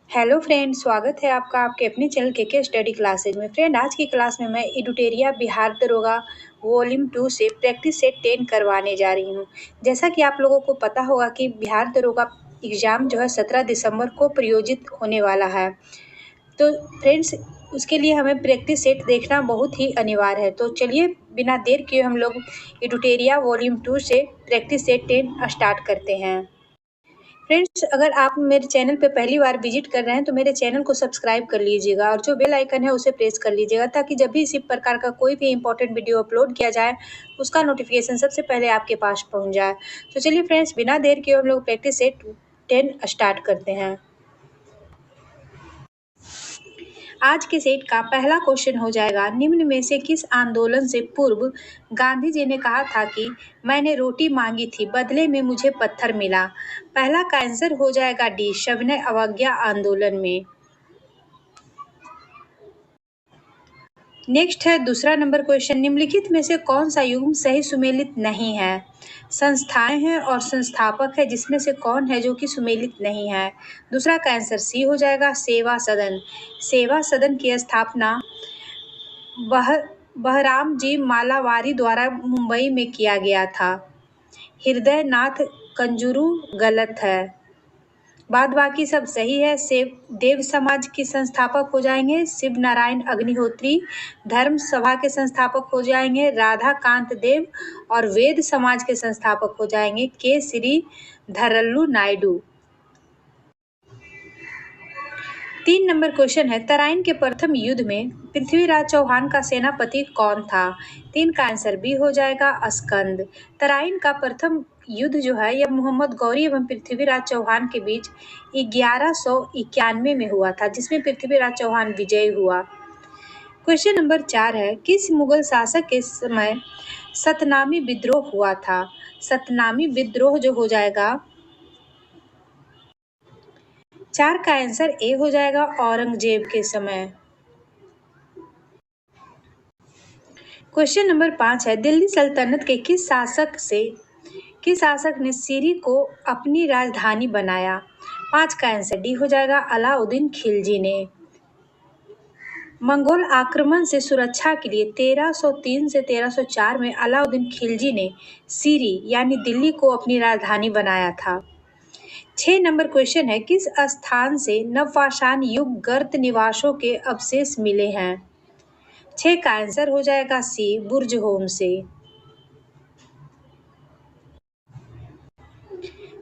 Hello friend, स्वागत है आपका आपके अपने चैनल के स्टडी क्लासेज में। फ्रेंड, आज की क्लास में मैं एडुटेरिया बिहार दरोगा वॉल्यूम 2 से प्रैक्टिस सेट 10 करवाने जा रही हूँ। जैसा कि आप लोगों को पता होगा कि बिहार दरोगा एग्ज़ाम जो है 17 दिसंबर को प्रयोजित होने वाला है। तो फ्रेंड्स, उसके लिए हमें प्रैक्टिस सेट देखना बहुत ही अनिवार्य है। तो चलिए बिना देर किए हम लोग एडुटेरिया वॉल्यूम 2 से प्रैक्टिस सेट 10 स्टार्ट करते हैं। फ्रेंड्स, अगर आप मेरे चैनल पे पहली बार विजिट कर रहे हैं तो मेरे चैनल को सब्सक्राइब कर लीजिएगा और जो बेल आइकन है उसे प्रेस कर लीजिएगा, ताकि जब भी इसी प्रकार का कोई भी इंपॉर्टेंट वीडियो अपलोड किया जाए उसका नोटिफिकेशन सबसे पहले आपके पास पहुंच जाए। तो चलिए फ्रेंड्स, बिना देर किए हम लोग प्रैक्टिस सेट 10 स्टार्ट करते हैं। आज के सेट का पहला क्वेश्चन हो जाएगा, निम्न में से किस आंदोलन से पूर्व गांधी जी ने कहा था कि मैंने रोटी मांगी थी, बदले में मुझे पत्थर मिला। पहला का आंसर हो जाएगा डी, सविनय अवज्ञा आंदोलन में। नेक्स्ट है दूसरा नंबर क्वेश्चन, निम्नलिखित में से कौन सा युग्म सही सुमेलित नहीं है? संस्थाएं हैं और संस्थापक है, जिसमें से कौन है जो कि सुमेलित नहीं है? दूसरा का आंसर सी हो जाएगा, सेवा सदन। सेवा सदन की स्थापना बहराम जी मालावारी द्वारा मुंबई में किया गया था। हृदय नाथ कंजूरू गलत है, बाद बाकी सब सही है। देव समाज के संस्थापक हो जाएंगे शिव नारायण अग्निहोत्री। धर्म सभा के संस्थापक हो जाएंगे राधा कांत देव। और वेद समाज के संस्थापक हो जाएंगे के श्री धरल्लू नायडू। 3 नंबर क्वेश्चन है, तराइन के प्रथम युद्ध में पृथ्वीराज चौहान का सेनापति कौन था? 3 का आंसर बी हो जाएगा, अस्कंद। तराइन का प्रथम युद्ध जो है यह मोहम्मद गौरी एवं पृथ्वीराज चौहान के बीच 1191 में हुआ था, जिसमें पृथ्वीराज चौहान विजयी हुआ। क्वेश्चन नंबर 4 है, किस मुगल शासक के समय सतनामी विद्रोह हुआ था? सतनामी विद्रोह जो हो जाएगा 4 का आंसर ए हो जाएगा, औरंगजेब के समय। क्वेश्चन नंबर 5 है, दिल्ली सल्तनत के किस शासक ने सीरी को अपनी राजधानी बनाया? 5 का आंसर डी हो जाएगा, अलाउद्दीन खिलजी ने। मंगोल आक्रमण से सुरक्षा के लिए 1303 से 1304 में अलाउद्दीन खिलजी ने सीरी यानी दिल्ली को अपनी राजधानी बनाया था। 6 नंबर क्वेश्चन है, किस स्थान से नवपाषाण युग गर्त निवासों के अवशेष मिले हैं? 6 का आंसर हो जाएगा सी, बुर्जहोम से।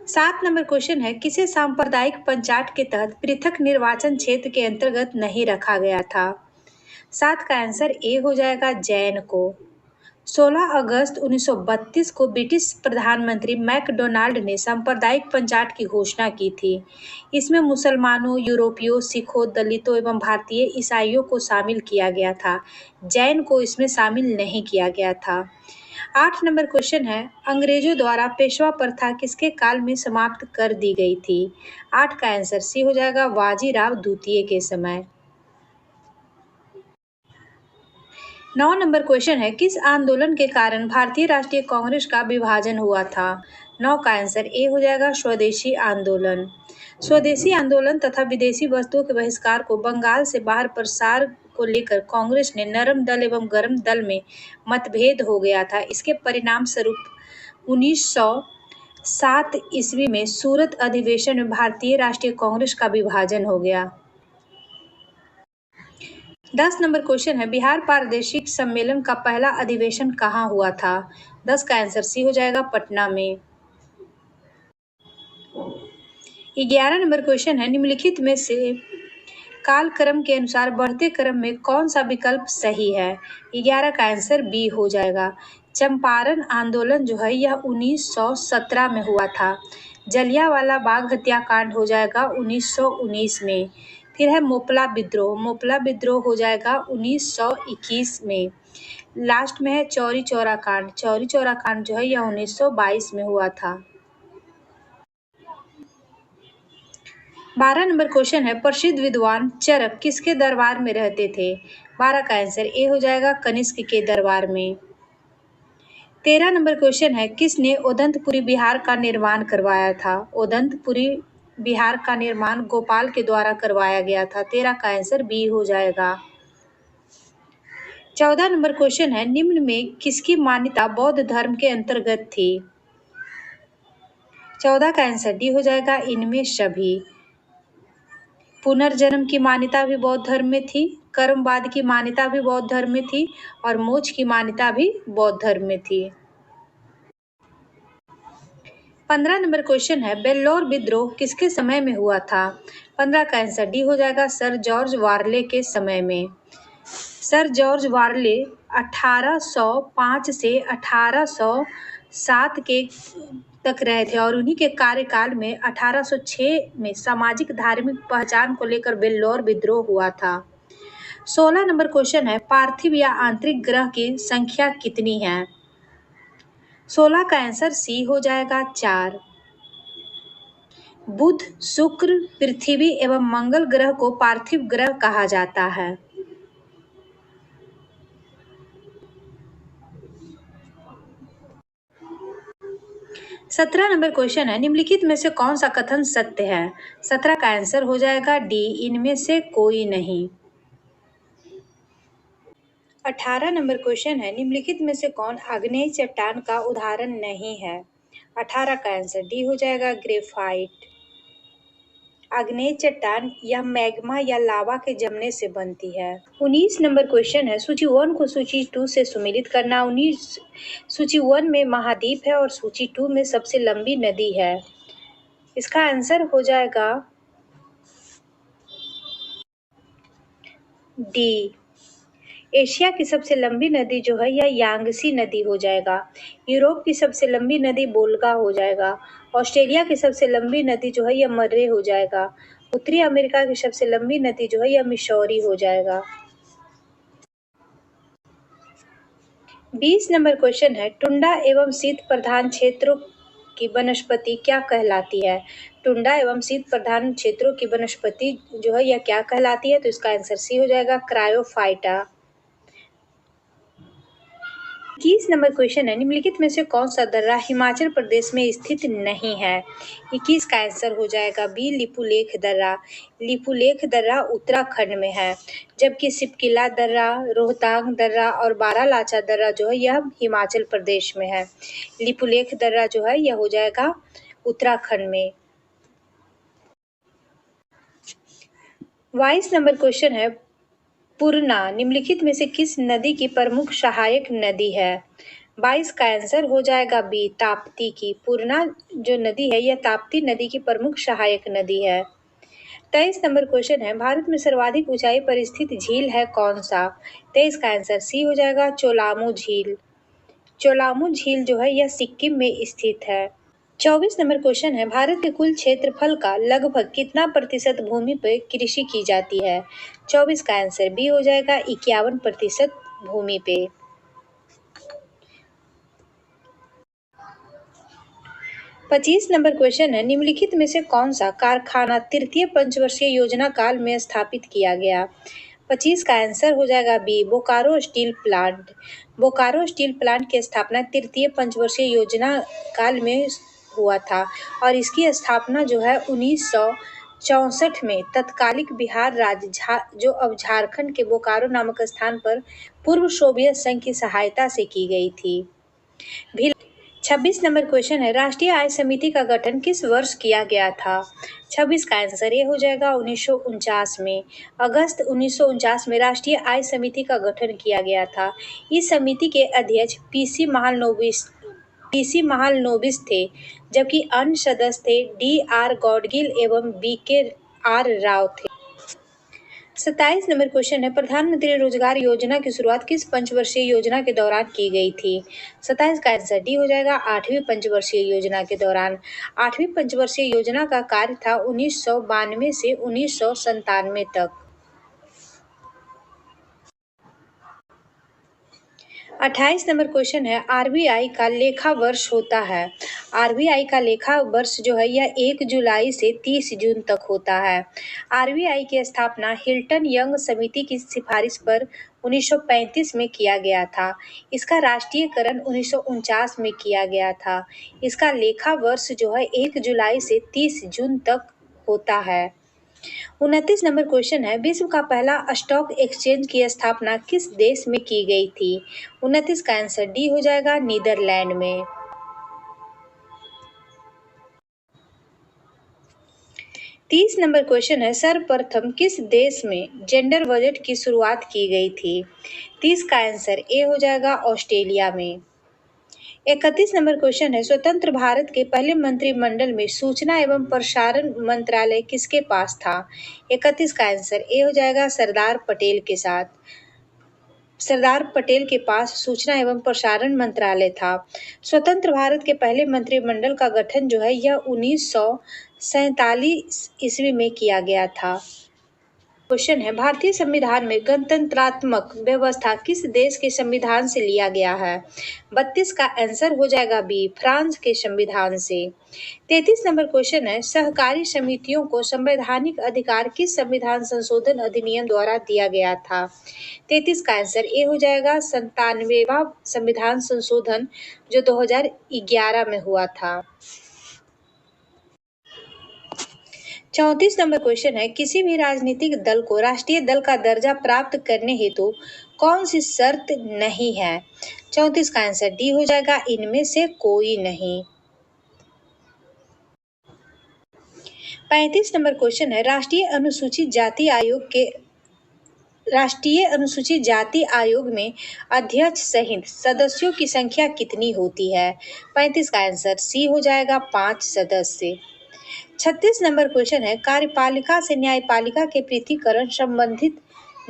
7 नंबर क्वेश्चन है, किसे सांप्रदायिक पंचायत के तहत पृथक निर्वाचन क्षेत्र के अंतर्गत नहीं रखा गया था? 7 का आंसर ए हो जाएगा, जैन को। 16 अगस्त 1932 को ब्रिटिश प्रधानमंत्री मैकडोनाल्ड ने सांप्रदायिक पंचायत की घोषणा की थी। इसमें मुसलमानों, यूरोपियों, सिखों, दलितों एवं भारतीय ईसाइयों को शामिल किया गया था। जैन को इसमें शामिल नहीं किया गया था। 8 नंबर क्वेश्चन है, अंग्रेजों द्वारा पेशवा प्रथा किसके काल में समाप्त कर दी गई थी? 8 का आंसर सी हो जाएगा, बाजीराव द्वितीय के समय। 9 नंबर क्वेश्चन है, किस आंदोलन के कारण भारतीय राष्ट्रीय कांग्रेस का विभाजन हुआ था? 9 का आंसर ए हो जाएगा, स्वदेशी आंदोलन। स्वदेशी आंदोलन तथा विदेशी वस्तुओं के बहिष्कार को बंगाल से बाहर प्रसार को लेकर कांग्रेस ने नरम दल एवं गरम दल में मतभेद हो गया था। इसके परिणाम स्वरूप 1907 ईस्वी में सूरत अधिवेशन में भारतीय राष्ट्रीय कांग्रेस का विभाजन हो गया। 10 नंबर क्वेश्चन है, बिहार प्रादेशिक सम्मेलन का पहला अधिवेशन कहाँ हुआ था? 10 का आंसर सी हो जाएगा, पटना में। 11 नंबर क्वेश्चन है, निम्नलिखित में से कालक्रम के अनुसार बढ़ते क्रम में कौन सा विकल्प सही है? 11 का आंसर बी हो जाएगा। चंपारण आंदोलन जो है यह 1917 में हुआ था। जलियांवाला बाग हत्याकांड हो जाएगा 1919 में। फिर है मोपला विद्रोह, मोपला विद्रोह हो जाएगा 1921 में। लास्ट में है चौरी चौरा कांड, चौरी चौरा कांड जो है यह 1922 में हुआ था। 12 नंबर क्वेश्चन है, प्रसिद्ध विद्वान चरक किसके दरबार में रहते थे? 12 का आंसर ए हो जाएगा, कनिष्क के दरबार में। 13 नंबर क्वेश्चन है, किसने ओदंतपुरी बिहार का निर्माण करवाया था? ओदंतपुरी बिहार का निर्माण गोपाल के द्वारा करवाया गया था। 13 का आंसर बी हो जाएगा। 14 नंबर क्वेश्चन है, निम्न में किसकी मान्यता बौद्ध धर्म के अंतर्गत थी? 14 का आंसर डी हो जाएगा, इनमें सभी। पुनर्जन्म की मान्यता भी बौद्ध धर्म में थी, कर्मवाद की मान्यता भी बौद्ध धर्म में थी और मोक्ष की मान्यता भी बौद्ध धर्म में थी। 15 नंबर क्वेश्चन है, बेल्लौर विद्रोह किसके समय में हुआ था? 15 का आंसर डी हो जाएगा, सर जॉर्ज वारले के समय में। सर जॉर्ज वारले 1805 से 1807 के तक रहे थे और उन्हीं के कार्यकाल में 1806 में सामाजिक धार्मिक पहचान को लेकर बेल्लौर विद्रोह हुआ था। 16 नंबर क्वेश्चन है, पार्थिव या आंतरिक ग्रह की संख्या कितनी है? 16 का आंसर सी हो जाएगा, 4। बुध, शुक्र, पृथ्वी एवं मंगल ग्रह को पार्थिव ग्रह कहा जाता है। 17 नंबर क्वेश्चन है, निम्नलिखित में से कौन सा कथन सत्य है? 17 का आंसर हो जाएगा डी, इनमें से कोई नहीं। 18 नंबर क्वेश्चन है, निम्नलिखित में से कौन आग्नेय चट्टान का उदाहरण नहीं है? 18 का आंसर डी हो जाएगा, ग्रेफाइट। आग्नेय चट्टान यह मैग्मा या लावा के जमने से बनती है। 19 नंबर क्वेश्चन है, सूची 1 को सूची 2 से सुमेलित करना। 19 सूची 1 में महाद्वीप है और सूची 2 में सबसे लंबी नदी है। इसका आंसर हो जाएगा डी। एशिया की सबसे लंबी नदी जो है यह यांगसी नदी हो जाएगा। यूरोप की सबसे लंबी नदी बोल्गा हो जाएगा। ऑस्ट्रेलिया की सबसे लंबी नदी जो है यह मर्रे हो जाएगा। उत्तरी अमेरिका की सबसे लंबी नदी जो है यह मिसौरी हो जाएगा। 20 नंबर क्वेश्चन है, टुंडा एवं शीत प्रधान क्षेत्रों की वनस्पति क्या कहलाती है? टुंडा एवं शीत प्रधान क्षेत्रों की वनस्पति जो है यह क्या कहलाती है? तो इसका आंसर सी हो जाएगा, क्रायोफाइटा। 21 नंबर क्वेश्चन है, निम्नलिखित में से कौन सा दर्रा हिमाचल प्रदेश में स्थित नहीं है? 21 का आंसर हो जाएगा बी, लिपुलेख दर्रा। लिपुलेख दर्रा उत्तराखंड में है, जबकि सिपकिला दर्रा, रोहतांग दर्रा और बारालाचा दर्रा जो है यह हिमाचल प्रदेश में है। लिपुलेख दर्रा जो है यह हो जाएगा उत्तराखंड में। 22 नंबर क्वेश्चन है, पूर्णा निम्नलिखित में से किस नदी की प्रमुख सहायक नदी है? 22 का आंसर हो जाएगा बी, ताप्ती की। पूर्णा जो नदी है यह ताप्ती नदी की प्रमुख सहायक नदी है। 23 नंबर क्वेश्चन है, भारत में सर्वाधिक ऊंचाई पर स्थित झील है कौन सा? 23 का आंसर सी हो जाएगा, चोलामू झील। चोलामू झील जो है यह सिक्किम में स्थित है। 24 नंबर क्वेश्चन है, भारत के कुल क्षेत्रफल का लगभग कितना प्रतिशत भूमि पर कृषि की जाती है? 24 का आंसर बी हो जाएगा, 51% भूमि पे। 25 नंबर क्वेश्चन है, निम्नलिखित में से कौन सा कारखाना तृतीय पंचवर्षीय योजना काल में स्थापित किया गया? 25 का आंसर हो जाएगा B, Bokaro steel plant. Bokaro steel plant की स्थापना तृतीय पंचवर्षीय योजना काल में हुआ था और इसकी स्थापना जो है 1964 में तत्कालिक बिहार राज्य जो अब झारखंड के बोकारो नामक स्थान पर पूर्व सोवियत संघ की सहायता से की गई थी। 26 नंबर क्वेश्चन है, राष्ट्रीय आय समिति का गठन किस वर्ष किया गया था? 26 का आंसर ये हो जाएगा 1949 में। अगस्त 1949 में राष्ट्रीय आय समिति का गठन किया गया था। इस समिति के अध्यक्ष पीसी महालनोबिस थे, जबकि अन्य सदस्य थे डी.आर. गॉडगिल एवं बी.के.आर. राव थे। 27 नंबर क्वेश्चन है, प्रधानमंत्री रोजगार योजना की शुरुआत किस पंचवर्षीय योजना के दौरान की गई थी? 27 का आंसर डी हो जाएगा, 8वीं पंचवर्षीय योजना के दौरान। 8वीं पंचवर्षीय योजना का कार्य था 1992 से 1997 तक। 28 नंबर क्वेश्चन है, आरबीआई का लेखा वर्ष होता है। आरबीआई का लेखा वर्ष जो है यह 1 जुलाई से 30 जून तक होता है। आरबीआई की स्थापना हिल्टन यंग समिति की सिफारिश पर 1935 में किया गया था। इसका राष्ट्रीयकरण 1949 में किया गया था। इसका लेखा वर्ष जो है 1 जुलाई से 30 जून तक होता है। 29 नंबर क्वेश्चन है, विश्व का पहला स्टॉक एक्सचेंज की स्थापना किस देश में की गई थी? 29 का आंसर डी हो जाएगा, नीदरलैंड में। 30 नंबर क्वेश्चन है, सर्वप्रथम किस देश में जेंडर बजट की शुरुआत की गई थी? 30 का आंसर ए हो जाएगा, ऑस्ट्रेलिया में। 31 नंबर क्वेश्चन है, स्वतंत्र भारत के पहले मंत्रिमंडल में सूचना एवं प्रसारण मंत्रालय किसके पास था? 31 का आंसर ए हो जाएगा, सरदार पटेल के साथ। सरदार पटेल के पास सूचना एवं प्रसारण मंत्रालय था। स्वतंत्र भारत के पहले मंत्रिमंडल का गठन जो है यह 1947 ईस्वी में किया गया था। क्वेश्चन है, भारतीय संविधान में गणतंत्रात्मक व्यवस्था किस देश के संविधान से लिया गया है? 32 का आंसर हो जाएगा बी, फ्रांस के संविधान से। 33 नंबर क्वेश्चन है, सहकारी समितियों को संवैधानिक अधिकार किस संविधान संशोधन अधिनियम द्वारा दिया गया था? 33 का आंसर ए हो जाएगा, 97वां संविधान संशोधन जो 2011 में हुआ था। 34 नंबर क्वेश्चन है, किसी भी राजनीतिक दल को राष्ट्रीय दल का दर्जा प्राप्त करने हेतु कौन सी शर्त नहीं है? 34 का आंसर डी हो जाएगा, इनमें से कोई नहीं। 35 नंबर क्वेश्चन है, राष्ट्रीय अनुसूचित जाति आयोग में अध्यक्ष सहित सदस्यों की संख्या कितनी होती है? 35 का आंसर सी हो जाएगा, 5 सदस्य। 36 नंबर क्वेश्चन है, कार्यपालिका से न्यायपालिका के पृथक्करण संबंधित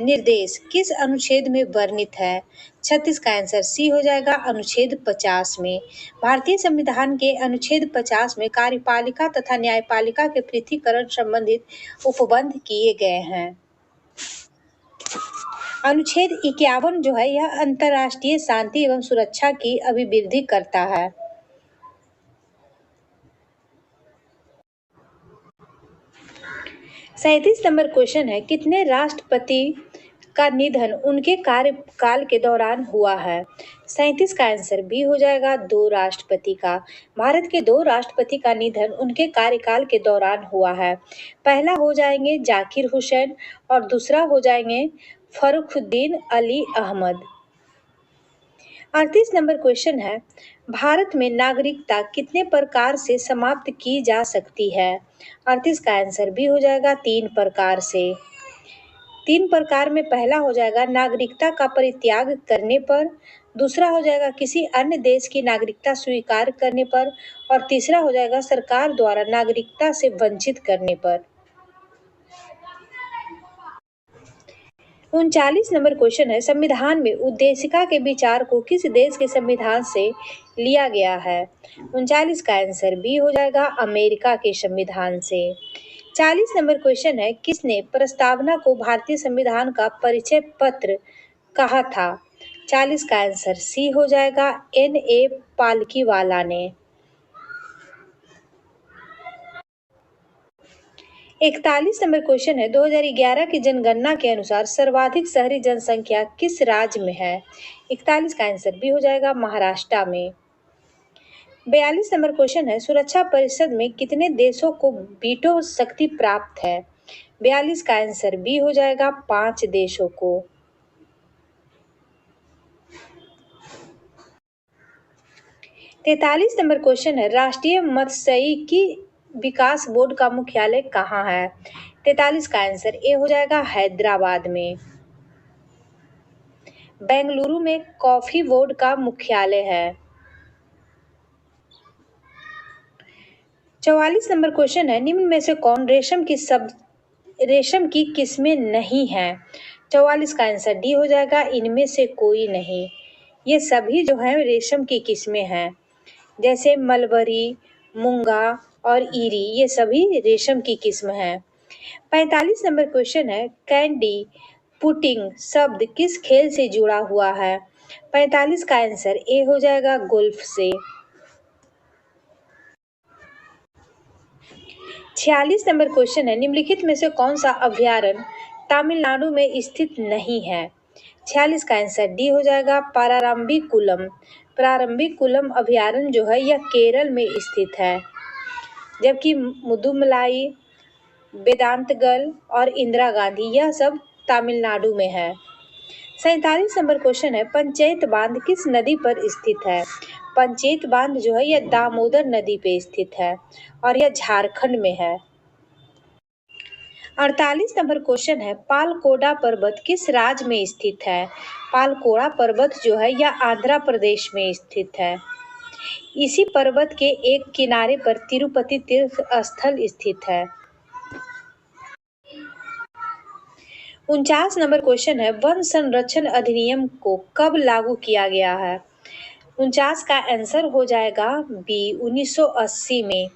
निर्देश किस अनुच्छेद में वर्णित है? 36 का आंसर सी हो जाएगा, अनुच्छेद 50 में। भारतीय संविधान के अनुच्छेद 50 में कार्यपालिका तथा न्यायपालिका के पृथक्करण संबंधित उपबंध किए गए हैं। अनुच्छेद 51 जो है यह अंतर्राष्ट्रीय शांति एवं सुरक्षा की अभिवृद्धि करता है। सैंतीस नंबर क्वेश्चन है, कितने राष्ट्रपति का निधन उनके कार्यकाल के दौरान हुआ है? 37 का आंसर बी हो जाएगा, 2 राष्ट्रपति का। भारत के 2 राष्ट्रपति का निधन उनके कार्यकाल के दौरान हुआ है। पहला हो जाएंगे जाकिर हुसैन और दूसरा हो जाएंगे फरुखुद्दीन अली अहमद। 38 नंबर क्वेश्चन है, भारत में नागरिकता कितने प्रकार से समाप्त की जा सकती है? 38 का आंसर बी हो जाएगा, 3 प्रकार से। 3 प्रकार में पहला हो जाएगा नागरिकता का परित्याग करने पर, दूसरा हो जाएगा किसी अन्य देश की नागरिकता स्वीकार करने पर और तीसरा हो जाएगा सरकार द्वारा नागरिकता से वंचित करने पर। 39 नंबर क्वेश्चन है, संविधान में उद्देशिका के विचार को किस देश के संविधान से लिया गया है? 39 का आंसर बी हो जाएगा, अमेरिका के संविधान से। 40 नंबर क्वेश्चन है, किसने प्रस्तावना को भारतीय संविधान का परिचय पत्र कहा था? 40 का आंसर सी हो जाएगा, N.A. पालकीवाला ने। 41 नंबर क्वेश्चन है, 2011 की जनगणना के अनुसार सर्वाधिक शहरी जनसंख्या किस राज्य में है? 41 का आंसर बी हो जाएगा, महाराष्ट्र में। 42 नंबर क्वेश्चन है, सुरक्षा परिषद में कितने देशों को वीटो शक्ति प्राप्त है? 42 का आंसर बी हो जाएगा, 5 देशों को। 43 नंबर क्वेश्चन है, राष्ट्रीय मत्स्यिकी विकास बोर्ड का मुख्यालय कहाँ है? 43 का आंसर ए हो जाएगा, हैदराबाद में। बेंगलुरु में कॉफी बोर्ड का मुख्यालय है। 44 नंबर क्वेश्चन है, निम्न में से कौन रेशम की किस्में नहीं है? 44 का आंसर डी हो जाएगा, इनमें से कोई नहीं। ये सभी जो है रेशम की किस्में हैं, जैसे मलबरी, मूंगा और ईरी, ये सभी रेशम की किस्म हैं। 45 नंबर क्वेश्चन है, कैंडी पुटिंग शब्द किस खेल से जुड़ा हुआ है? 45 का आंसर ए हो जाएगा, गोल्फ से। 46 नंबर क्वेश्चन है, निम्नलिखित में से कौन सा अभयारण्य तमिलनाडु में स्थित नहीं है? 46 का आंसर डी हो जाएगा, पारारंबीकुलम। प्रारंभिकुलम अभयारण्य जो है यह केरल में स्थित है, जबकि मुदुमलाई वेदांतगल और इंदिरा गांधी, यह सब तमिलनाडु में है। 47 नंबर क्वेश्चन है, पंचेत बांध किस नदी पर स्थित है? पंचेत बांध जो है यह दामोदर नदी पे स्थित है और यह झारखंड में है। 48 नंबर क्वेश्चन है, पालकोडा पर्वत किस राज्य में स्थित है? पालकोड़ा पर्वत जो है यह आंध्र प्रदेश में स्थित है। इसी पर्वत के एक किनारे पर तिरुपति तीर्थ स्थल स्थित है। 49 नंबर क्वेश्चन है, वन संरक्षण अधिनियम को कब लागू किया गया है? 49 का आंसर हो जाएगा बी, 1980 में।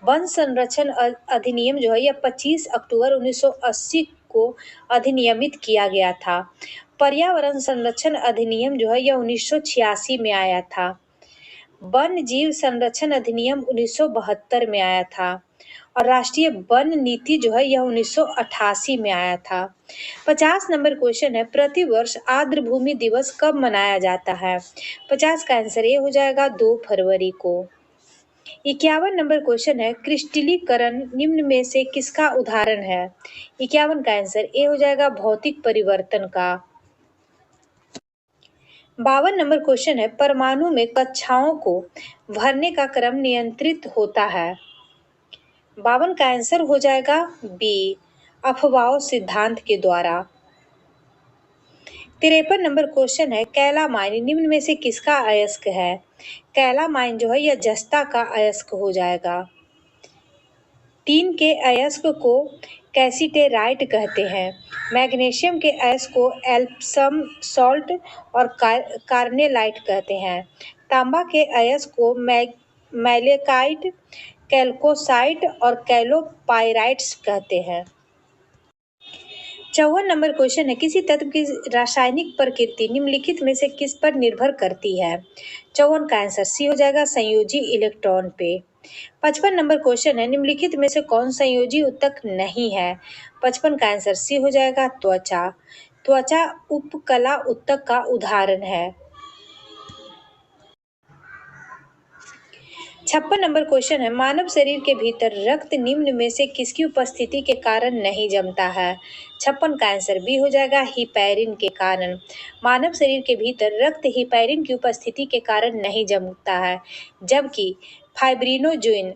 वन संरक्षण अधिनियम जो है यह 25 अक्टूबर 1980 को अधिनियमित किया गया था। पर्यावरण संरक्षण अधिनियम जो है यह 1986 में आया था। वन जीव संरक्षण अधिनियम 1972 में आया था और राष्ट्रीय वन नीति जो है यह 1988 में आया था। 50 नंबर क्वेश्चन है, प्रतिवर्ष आर्द्र भूमि दिवस कब मनाया जाता है? 50 का आंसर ये हो जाएगा 2 फरवरी को। 51 नंबर क्वेश्चन है, क्रिस्टलीकरण निम्न में से किसका उदाहरण है? 51 का आंसर ए हो जाएगा भौतिक परिवर्तन का। 52 नंबर क्वेश्चन है, परमाणु में कक्षाओं को भरने का क्रम नियंत्रित होता है। 52 का आंसर हो जाएगा बी, अफबाओ सिद्धांत के द्वारा। 53 नंबर क्वेश्चन है, कैलामाइन निम्न में से किसका अयस्क है? कैलामाइन जो है यह जस्ता का अयस्क हो जाएगा। 3 के अयस्क को कैसिटेराइट कहते हैं। मैग्नीशियम के अयस्क को एप्सम सॉल्ट और कार्नेलाइट कहते हैं। तांबा के अयस्क को मैलेकाइट, कैल्कोसाइट और कैलोपाइराइट्स कहते हैं। 54 नंबर क्वेश्चन है, किसी तत्व की रासायनिक प्रकृति निम्नलिखित में से किस पर निर्भर करती है? 54 का आंसर सी हो जाएगा संयोजी इलेक्ट्रॉन पे। 55 नंबर क्वेश्चन है, निम्नलिखित में से कौन संयोजी ऊतक नहीं है? 55 का आंसर सी हो जाएगा त्वचा। त्वचा उपकला ऊतक का उदाहरण है। 56 नंबर क्वेश्चन है, मानव शरीर के भीतर रक्त निम्न में से किसकी उपस्थिति के कारण नहीं जमता है? 56 का आंसर बी हो जाएगा हिपैरिन के कारण। मानव शरीर के भीतर रक्त हिपैरिन की उपस्थिति के कारण नहीं जमता है, जबकि फाइब्रिनोजेन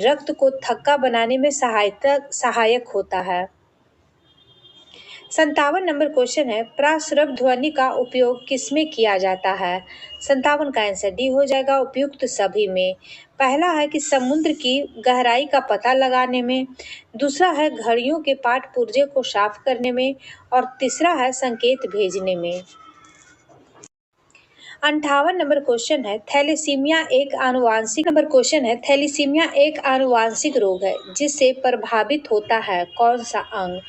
रक्त को थक्का बनाने में सहायक होता है। 57 नंबर क्वेश्चन है, प्राश्रव ध्वनि का उपयोग किसमें किया जाता है? 57 का आंसर डी हो जाएगा उपयुक्त सभी में। पहला है कि समुद्र की गहराई का पता लगाने में, दूसरा है घड़ियों के पाठ पुर्जे को साफ करने में और तीसरा है संकेत भेजने में। 58 नंबर क्वेश्चन है, थैलेसीमिया एक आनुवांशिक रोग है जिससे प्रभावित होता है कौन सा अंग?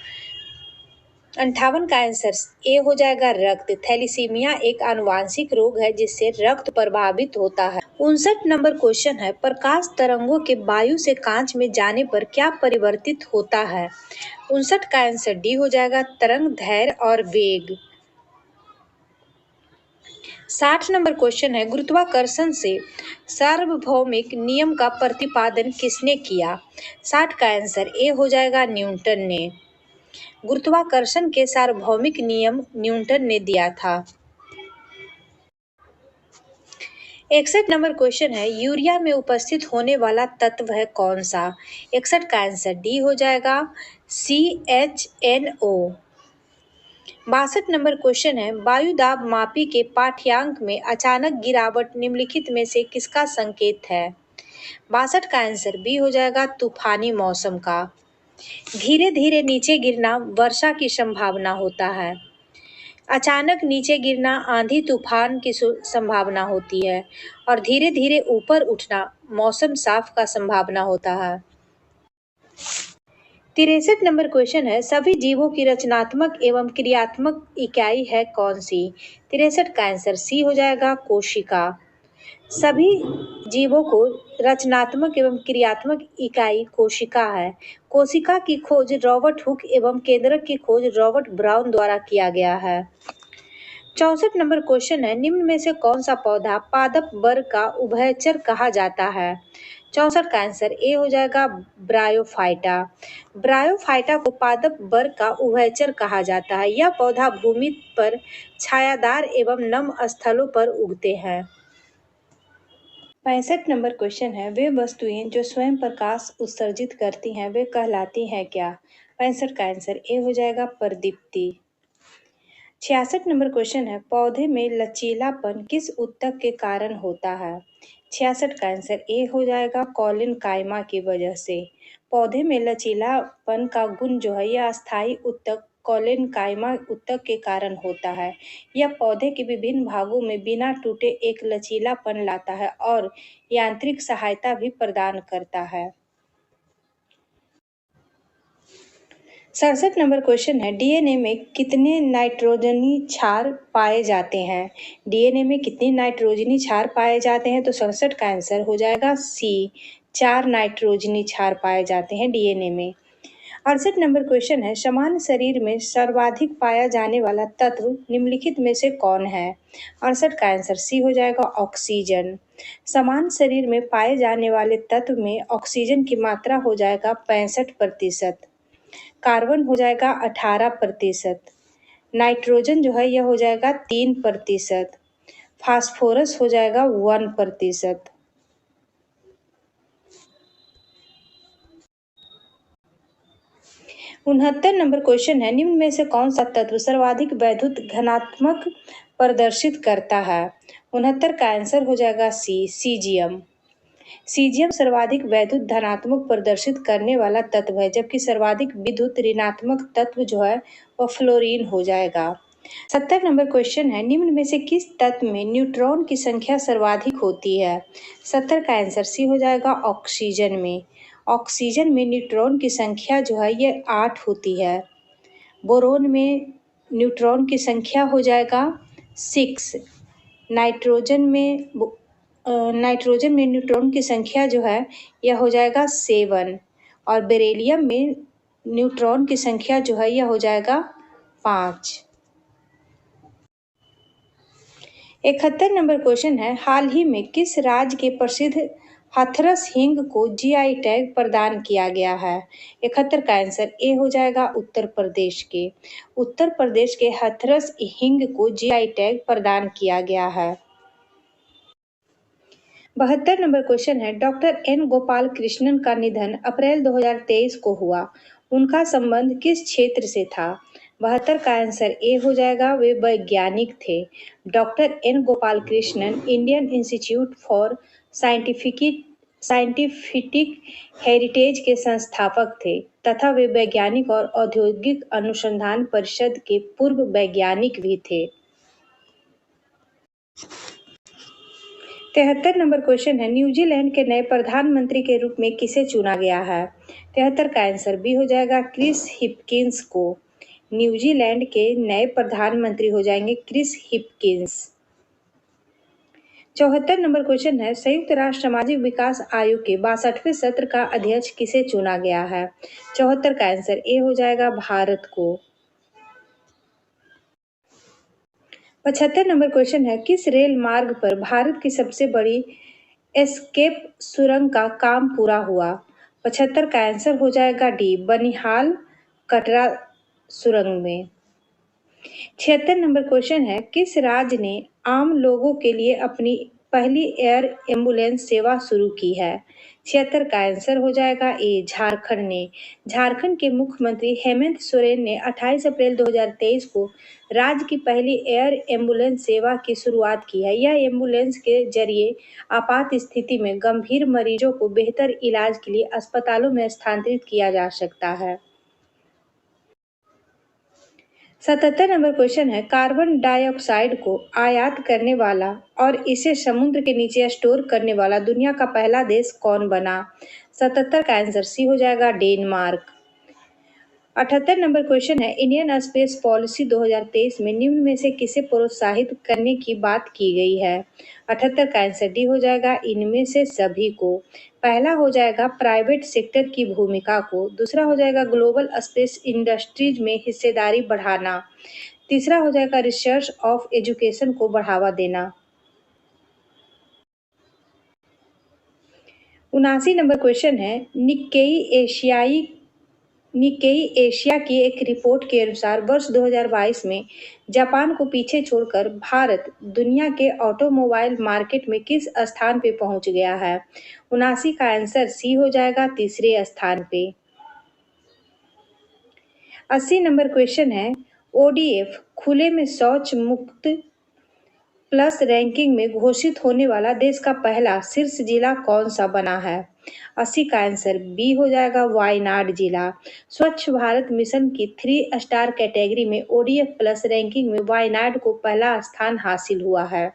58 का आंसर ए हो जाएगा रक्त। थैलेसीमिया एक आनुवांशिक रोग है जिससे रक्त प्रभावित होता है। 59 नंबर क्वेश्चन है, प्रकाश तरंगों के वायु से कांच में जाने पर क्या परिवर्तित होता है? 59 का आंसर डी हो जाएगा तरंग दैर्घ्य और वेग। 60 नंबर क्वेश्चन है, गुरुत्वाकर्षण से सार्वभौमिक नियम का प्रतिपादन किसने किया? 60 का आंसर ए हो जाएगा न्यूटन ने। गुरुत्वाकर्षण के सार्वभौमिक नियम न्यूटन ने दिया था। 61 नंबर क्वेश्चन है, यूरिया में उपस्थित होने वाला तत्व है कौन सा? 61 का आंसर डी हो जाएगा CHNO। 62 नंबर क्वेश्चन है, वायु दाब मापी के पाठ्यांक में अचानक गिरावट निम्नलिखित में से किसका संकेत है? 62 का आंसर बी हो जाएगा तूफानी मौसम का। धीरे धीरे नीचे गिरना वर्षा की संभावना होता है। अचानक नीचे गिरना आंधी तूफान की संभावना होती है और धीरे धीरे ऊपर उठना मौसम साफ का संभावना होता है। 63 नंबर क्वेश्चन है, सभी जीवों की रचनात्मक एवं क्रियात्मक इकाई है कौन सी? 63 का आंसर सी हो जाएगा कोशिका। सभी जीवों को रचनात्मक एवं क्रियात्मक इकाई कोशिका है। कोशिका की खोज रॉबर्ट हुक एवं केंद्रक की खोज रॉबर्ट ब्राउन द्वारा किया गया है। 64 नंबर क्वेश्चन है, निम्न में से कौन सा पौधा पादप वर्ग का उभयचर कहा जाता है? 64 का आंसर ए हो जाएगा ब्रायोफाइटा। ब्रायोफाइटा को पादप वर्ग का उभयचर कहा जाता है। यह पौधा भूमि पर छायादार एवं नम स्थलों पर उगते हैं। 65 नंबर क्वेश्चन है, वे वस्तुएं जो स्वयं प्रकाश उत्सर्जित करती हैं वे कहलाती हैं क्या? 65 का आंसर ए हो जाएगा परदीप्ति। 66 नंबर क्वेश्चन है, पौधे में लचीलापन किस ऊतक के कारण होता है? 66 का आंसर ए हो जाएगा कॉलिन कायमा की वजह से। पौधे में लचीलापन का गुण जो है यह अस्थायी ऊतक कॉलिन कायमा ऊतक के कारण होता है। यह पौधे के विभिन्न भागों में बिना टूटे एक लचीलापन लाता है और यांत्रिक सहायता भी प्रदान करता है। 67 नंबर क्वेश्चन है, डीएनए में कितने नाइट्रोजनी क्षार पाए जाते हैं? डीएनए में कितने नाइट्रोजनी क्षार पाए जाते हैं? तो 67 का आंसर हो जाएगा सी, 4 नाइट्रोजनी क्षार पाए जाते हैं डीएनए में। 68 नंबर क्वेश्चन है, समान शरीर में सर्वाधिक पाया जाने वाला तत्व निम्नलिखित में से कौन है? 68 का आंसर सी हो जाएगा ऑक्सीजन। समान शरीर में पाए जाने वाले तत्व में ऑक्सीजन की मात्रा हो जाएगा 65%, कार्बन हो जाएगा 18%, नाइट्रोजन जो है यह हो जाएगा 3%, फास्फोरस हो जाएगा 1%। 69 नंबर क्वेश्चन है, निम्न में से कौन सा तत्व सर्वाधिक वैद्युत घनात्मक प्रदर्शित करता है? 69 का आंसर हो जाएगा सी, सीजियम। सीजियम सर्वाधिक वैद्युत धनात्मक प्रदर्शित करने वाला तत्व है, जबकि सर्वाधिक विद्युत ऋणात्मक तत्व जो है वह फ्लोरीन हो जाएगा। 70 नंबर क्वेश्चन है, निम्न में से किस तत्व में न्यूट्रॉन की संख्या सर्वाधिक होती है? 70 का आंसर सी हो जाएगा ऑक्सीजन में। ऑक्सीजन में न्यूट्रॉन की संख्या जो है ये 8 होती है। बोरोन में न्यूट्रॉन की संख्या हो जाएगा 6। नाइट्रोजन में न्यूट्रॉन की संख्या जो है यह हो जाएगा 7 और बेरिलियम में न्यूट्रॉन की संख्या जो है यह हो जाएगा 5। 71 नंबर क्वेश्चन है, हाल ही में किस राज्य के प्रसिद्ध हाथरस हिंग को जीआई टैग प्रदान किया गया है? 71 का आंसर ए हो जाएगा उत्तर प्रदेश के। उत्तर प्रदेश के हाथरस हिंग को जीआई टैग प्रदान किया गया है। 72 नंबर क्वेश्चन है, डॉक्टर एन गोपाल कृष्णन का निधन अप्रैल 2023 को हुआ। उनका संबंध किस क्षेत्र से था? 72 का आंसर ए हो जाएगा वे वैज्ञानिक थे। Doctor N Gopal Krishnan Indian Institute for Scientific Heritage के संस्थापक थे तथा वे वैज्ञानिक और औद्योगिक अनुसंधान परिषद के पूर्व वैज्ञानिक भी थे। 73 नंबर क्वेश्चन है, न्यूजीलैंड के नए प्रधानमंत्री के रूप में किसे चुना गया है? 73 का आंसर बी हो जाएगा क्रिस हिपकिंस को। न्यूजीलैंड के नए प्रधानमंत्री हो जाएंगे क्रिस हिपकिंस। 74 नंबर क्वेश्चन है, संयुक्त राष्ट्र सामाजिक विकास आयोग के 62वें सत्र का अध्यक्ष किसे चुना गया है? 74 का आंसर ए हो जाएगा भारत को। 75 नंबर क्वेश्चन है, किस रेल मार्ग पर भारत की सबसे बड़ी एस्केप सुरंग का काम पूरा हुआ? 75 का आंसर हो जाएगा डी, बनिहाल कटरा सुरंग में। 76 नंबर क्वेश्चन है, किस राज्य ने आम लोगों के लिए अपनी पहली एयर एम्बुलेंस सेवा शुरू की है? 76 का आंसर हो जाएगा ए, झारखंड ने। झारखंड के मुख्यमंत्री हेमंत सोरेन ने 28 अप्रैल 2023 को राज्य की पहली एयर एम्बुलेंस सेवा की शुरुआत की है। यह एम्बुलेंस के जरिए आपात स्थिति में गंभीर मरीजों को बेहतर इलाज के लिए अस्पतालों में स्थानांतरित किया जा सकता है। 77 नंबर क्वेश्चन है, कार्बन डाइऑक्साइड को आयात करने वाला और इसे समुद्र के नीचे स्टोर करने वाला दुनिया का पहला देश कौन बना? 77 का आंसर सी हो जाएगा डेनमार्क। 78 नंबर क्वेश्चन है, इंडियन स्पेस पॉलिसी 2023 में निम्न में से किसे प्रोत्साहित करने की बात की गई है? 78 का आंसर डी हो जाएगा इनमें से सभी को। पहला हो जाएगा प्राइवेट सेक्टर की भूमिका को, दूसरा हो जाएगा ग्लोबल स्पेस इंडस्ट्रीज में हिस्सेदारी बढ़ाना, तीसरा हो जाएगा रिसर्च ऑफ एजुकेशन को बढ़ावा देना। 79 नंबर क्वेश्चन है, निक्केई एशिया की एक रिपोर्ट के अनुसार वर्ष 2022 में जापान को पीछे छोड़कर भारत दुनिया के ऑटोमोबाइल मार्केट में किस स्थान पे पहुंच गया है? 79 का आंसर सी हो जाएगा, तीसरे स्थान पे। 80 नंबर क्वेश्चन है, ओडीएफ खुले में शौच मुक्त प्लस रैंकिंग में घोषित होने वाला देश का पहला शीर्ष जिला कौन सा बना है? 80 का आंसर बी हो जाएगा, वायनाड जिला। स्वच्छ भारत मिशन की 3 स्टार कैटेगरी में ओडीएफ प्लस रैंकिंग में वायनाड को पहला स्थान हासिल हुआ है।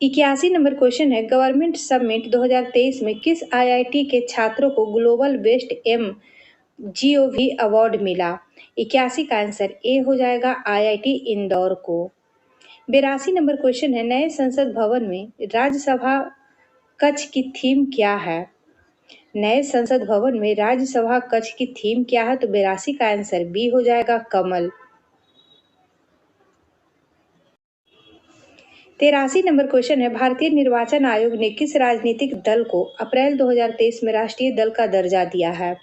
81 नंबर क्वेश्चन है, गवर्नमेंट समिट 2023 में किस आईआईटी के छात्रों को ग्लोबल बेस्ट GOV अवार्ड मिला? 81 का आंसर ए हो जाएगा, आईआईटी इंदौर को। 82 नंबर क्वेश्चन है, नए संसद भवन में राज्यसभा कक्ष की थीम क्या है? नए संसद भवन में राज्यसभा कक्ष की थीम क्या है? तो 82 का आंसर बी हो जाएगा, कमल। 83 नंबर क्वेश्चन है, भारतीय निर्वाचन आयोग ने किस राजनीतिक दल को अप्रैल 2023 में राष्ट्रीय दल का दर्जा दिया है?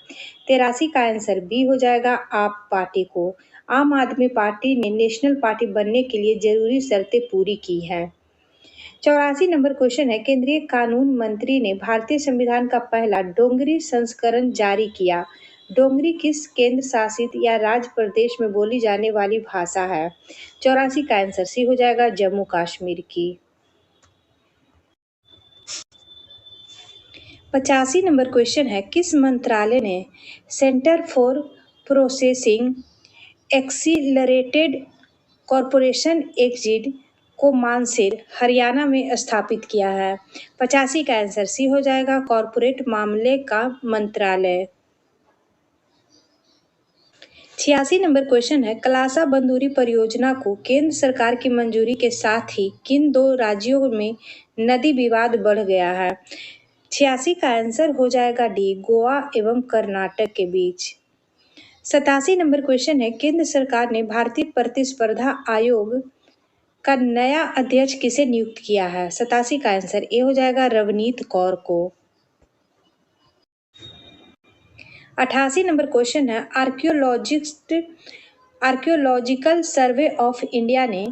83 का आंसर बी हो जाएगा, आप पार्टी को। आम आदमी पार्टी ने नेशनल पार्टी बनने के लिए जरूरी शर्तें पूरी की हैं। 84 नंबर क्वेश्चन है, केंद्रीय कानून मंत्री ने भारतीय संविधान का पहला डोंगरी संस्करण जारी किया। डोंगरी किस केंद्र शासित या राज्य प्रदेश में बोली जाने वाली भाषा है? 84 का आंसर सी हो जाएगा, जम्मू कश्मीर की। 85 नंबर क्वेश्चन है, किस मंत्रालय ने centre for processing accelerated corporation exit को मानसेर हरियाणा में स्थापित किया है? 85 का आंसर सी हो जाएगा, कॉरपोरेट मामले का मंत्रालय। 86 नंबर क्वेश्चन है, कलासा बंदूरी परियोजना को केंद्र सरकार की मंजूरी के साथ ही किन 2 राज्यों में नदी विवाद बढ़ गया है? 86 का आंसर हो जाएगा डी, गोवा एवं कर्नाटक के बीच। 87 नंबर क्वेश्चन है, केंद्र सरकार ने भारतीय प्रतिस्पर्धा आयोग का नया अध्यक्ष किसे नियुक्त किया है? 87 का आंसर ए हो जाएगा, रवनीत कौर को। 88 नंबर क्वेश्चन है, आर्कियोलॉजिकल सर्वे ऑफ इंडिया ने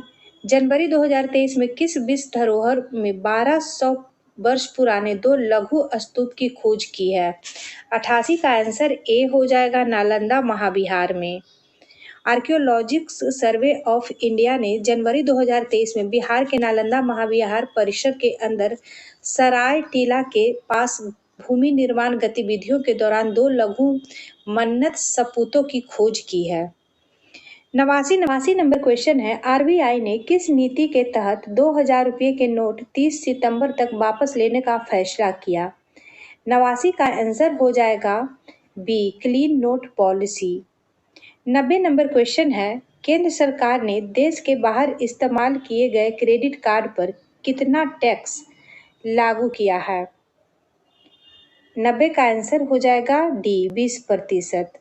जनवरी 2023 में किस विश्व धरोहर में 1200 वर्ष पुराने 2 लघु स्तूप की खोज की है? 88 का आंसर ए हो जाएगा, नालंदा महाविहार में। आर्कियोलॉजिकल सर्वे ऑफ इंडिया ने जनवरी 2023 में बिहार के नालंदा महाविहार परिसर के अंदर सराय टीला के पास भूमि निर्माण गतिविधियों के दौरान 2 लघु मन्नत सपूतों की खोज की है। 89 नंबर क्वेश्चन है, आरबीआई ने किस नीति के तहत 2000 रुपये के नोट 30 सितंबर तक वापस लेने का फैसला किया? 89 का आंसर हो जाएगा B, clean note policy. 90 number question है, केंद्र सरकार ने देश के बाहर इस्तेमाल किए गए क्रेडिट कार्ड पर कितना टैक्स लागू किया है? 90 का आंसर हो जाएगा डी, 20%।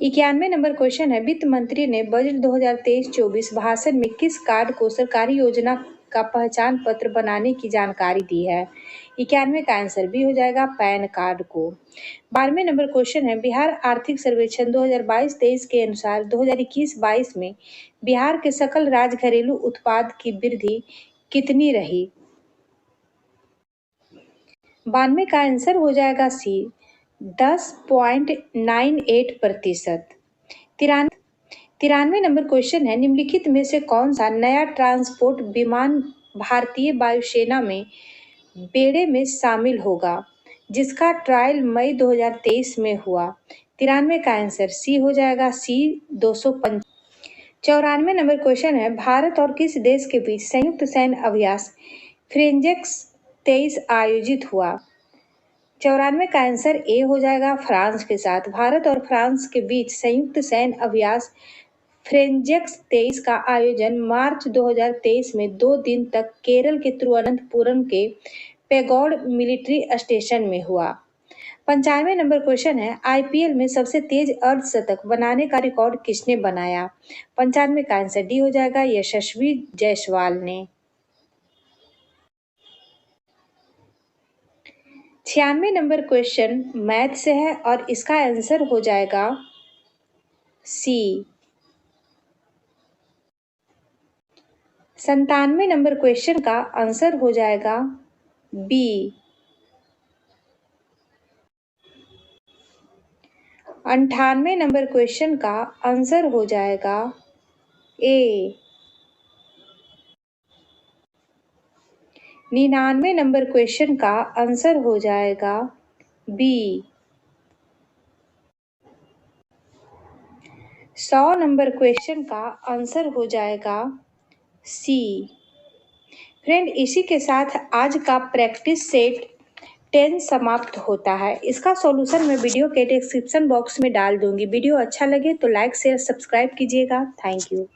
91 नंबर क्वेश्चन है, वित्त मंत्री ने बजट 2023-24 भाषण में किस कार्ड को सरकारी योजना का पहचान पत्र बनाने की जानकारी दी है? 91 का आंसर बी हो जाएगा, पैन कार्ड को। 12वें नंबर क्वेश्चन है, बिहार आर्थिक सर्वेक्षण 2022-23 के अनुसार 2021-22 में बिहार के सकल राज्य घरेलू उत्पाद की वृद्धि कितनी रही? 92 का आंसर हो जाएगा सी, 10.98%। 93 नंबर क्वेश्चन है, निम्नलिखित में से कौन सा नया ट्रांसपोर्ट विमान भारतीय वायुसेना में बेड़े में शामिल होगा, जिसका ट्रायल मई 2023 में हुआ? 93 का आंसर सी हो जाएगा, सी, 205। 94 नंबर क्वेश्चन है, भारत और किस देश के बीच संयुक्त सैन्य अभ्यास फ्रेंजेक्स 23 आयोजित हुआ? 94 का आंसर ए हो जाएगा, फ्रांस के साथ। भारत और फ्रांस के बीच संयुक्त सैन्य अभ्यास फ्रेंजेक्स 23 का आयोजन मार्च 2023 में 2 दिन तक केरल के तिरुवनंतपुरम के पेगोड मिलिट्री स्टेशन में हुआ। 95 नंबर क्वेश्चन है, आईपीएल में सबसे तेज अर्धशतक बनाने का रिकॉर्ड किसने बनाया? 95 का आंसर डी हो जाएगा, यशस्वी जायसवाल ने। 96 नंबर क्वेश्चन मैथ से है और इसका आंसर हो जाएगा सी। 97 नंबर क्वेश्चन का आंसर हो जाएगा बी। 98 नंबर क्वेश्चन का आंसर हो जाएगा ए। 99 नंबर क्वेश्चन का आंसर हो जाएगा बी। 100 नंबर क्वेश्चन का आंसर हो जाएगा सी। फ्रेंड, इसी के साथ आज का प्रैक्टिस सेट 10 समाप्त होता है। इसका सॉल्यूशन मैं वीडियो के डिस्क्रिप्शन बॉक्स में डाल दूंगी। वीडियो अच्छा लगे तो लाइक शेयर सब्सक्राइब कीजिएगा। Thank you.